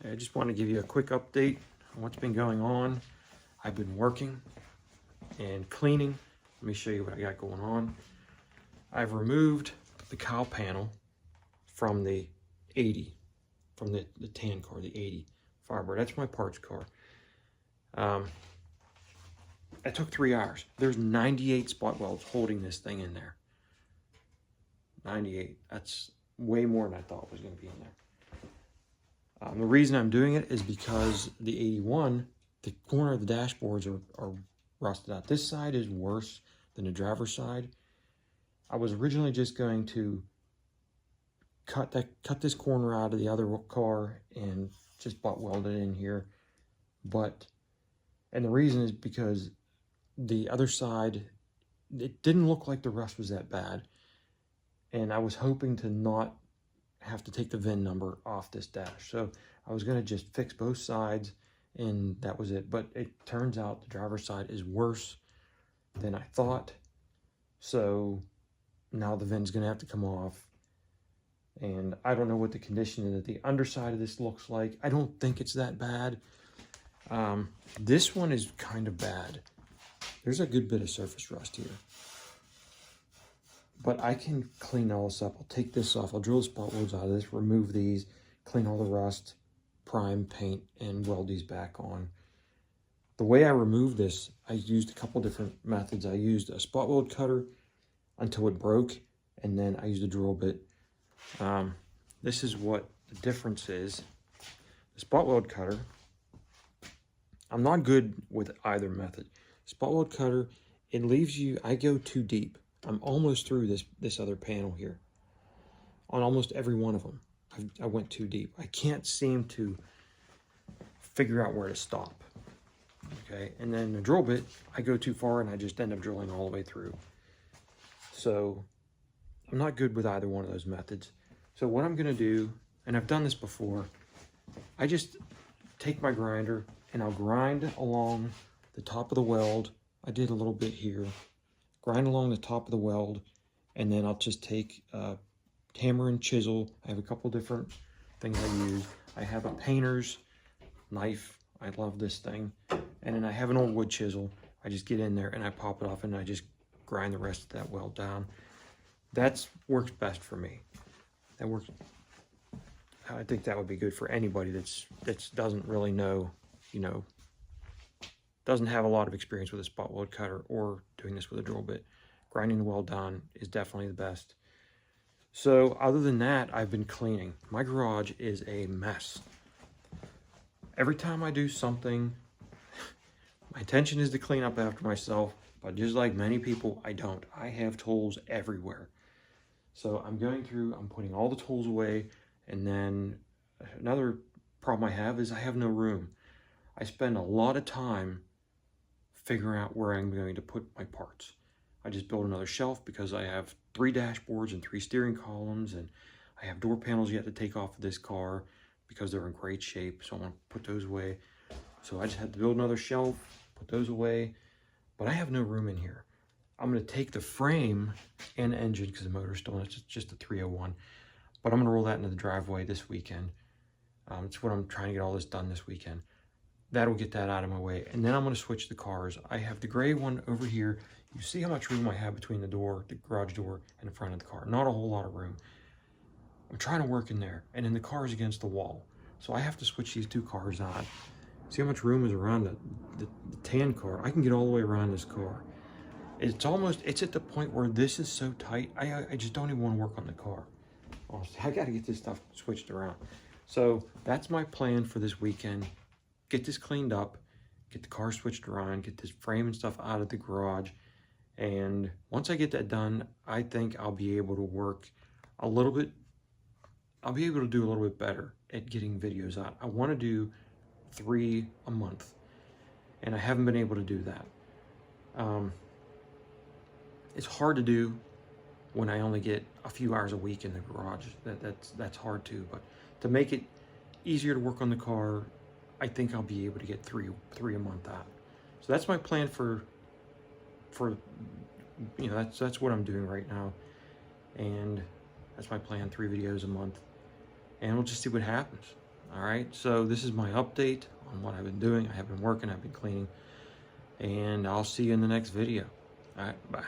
I just want to give you a quick update on what's been going on. I've been working and cleaning. Let me show you what I got going on. I've removed the cowl panel from the 80, from the tan car, the 80 Firebird. That's my parts car. It took 3 hours. There's 98 spot welds holding this thing in there. 98. That's way more than I thought was going to be in there. The reason I'm doing it is because the 81, the corner of the dashboards are rusted out. This side is worse than the driver's side. I was originally just going to cut this corner out of the other car and just butt weld it in here. And the reason is because the other side, it didn't look like the rust was that bad. And I was hoping to not have to take the VIN number off this dash. So I was going to just fix both sides and that was it. But it turns out the driver's side is worse than I thought. So now the VIN's going to have to come off. And I don't know what the condition of the underside of this looks like. I don't think it's that bad. This one is kind of bad. There's a good bit of surface rust here. But I can clean all this up. I'll take this off. I'll drill the spot welds out of this, remove these, clean all the rust, prime, paint, and weld these back on. The way I removed this, I used a couple different methods. I used a spot weld cutter until it broke, and then I used a drill bit. This is what the difference is. The spot weld cutter, I'm not good with either method. Spot weld cutter, it leaves you, I go too deep. I'm almost through this other panel here. On almost every one of them, I went too deep. I can't seem to figure out where to stop. Okay, and then the drill bit, I go too far and I just end up drilling all the way through. So I'm not good with either one of those methods. So what I'm gonna do, and I've done this before, I just take my grinder and I'll grind along the top of the weld. I did a little bit here. Grind along the top of the weld, and then I'll just take a hammer and chisel. I have a couple different things I use. I have a painter's knife. I love this thing. And then I have an old wood chisel. I just get in there and I pop it off and I just grind the rest of that weld down. That works best for me. That works. I think that would be good for anybody that doesn't really know, doesn't have a lot of experience with a spot weld cutter or doing this with a drill bit. Grinding the weld down is definitely the best. So other than that, I've been cleaning. My garage is a mess. Every time I do something, my intention is to clean up after myself, but just like many people, I don't. I have tools everywhere. So I'm going through, I'm putting all the tools away, and then another problem I have is I have no room. I spend a lot of time figuring out where I'm going to put my parts. I just built another shelf because I have 3 dashboards and 3 steering columns, and I have door panels yet to take off of this car because they're in great shape, so I want to put those away. So I just had to build another shelf, put those away, but I have no room in here. I'm going to take the frame and engine, because the motor's still in, it's just a 301, but I'm going to roll that into the driveway this weekend. It's what I'm trying to get all this done this weekend. That'll get that out of my way. And then I'm going to switch the cars. I have the gray one over here. You see how much room I have between the door, the garage door, and the front of the car. Not a whole lot of room. I'm trying to work in there. And then the car is against the wall. So I have to switch these 2 cars on. See how much room is around the tan car? I can get all the way around this car. It's at the point where this is so tight, I just don't even want to work on the car. Honestly, I got to get this stuff switched around. So that's my plan for this weekend. Get this cleaned up, get the car switched around, get this frame and stuff out of the garage. And once I get that done, I think I'll be able to work a little bit, I'll be able to do a little bit better at getting videos out. I want to do 3 a month, and I haven't been able to do that. It's hard to do when I only get a few hours a week in the garage. That's hard too, but to make it easier to work on the car, I think I'll be able to get three a month out. So that's my plan for that's what I'm doing right now. And that's my plan, 3 videos a month. And we'll just see what happens. All right, so this is my update on what I've been doing. I have been working, I've been cleaning, and I'll see you in the next video. All right, bye.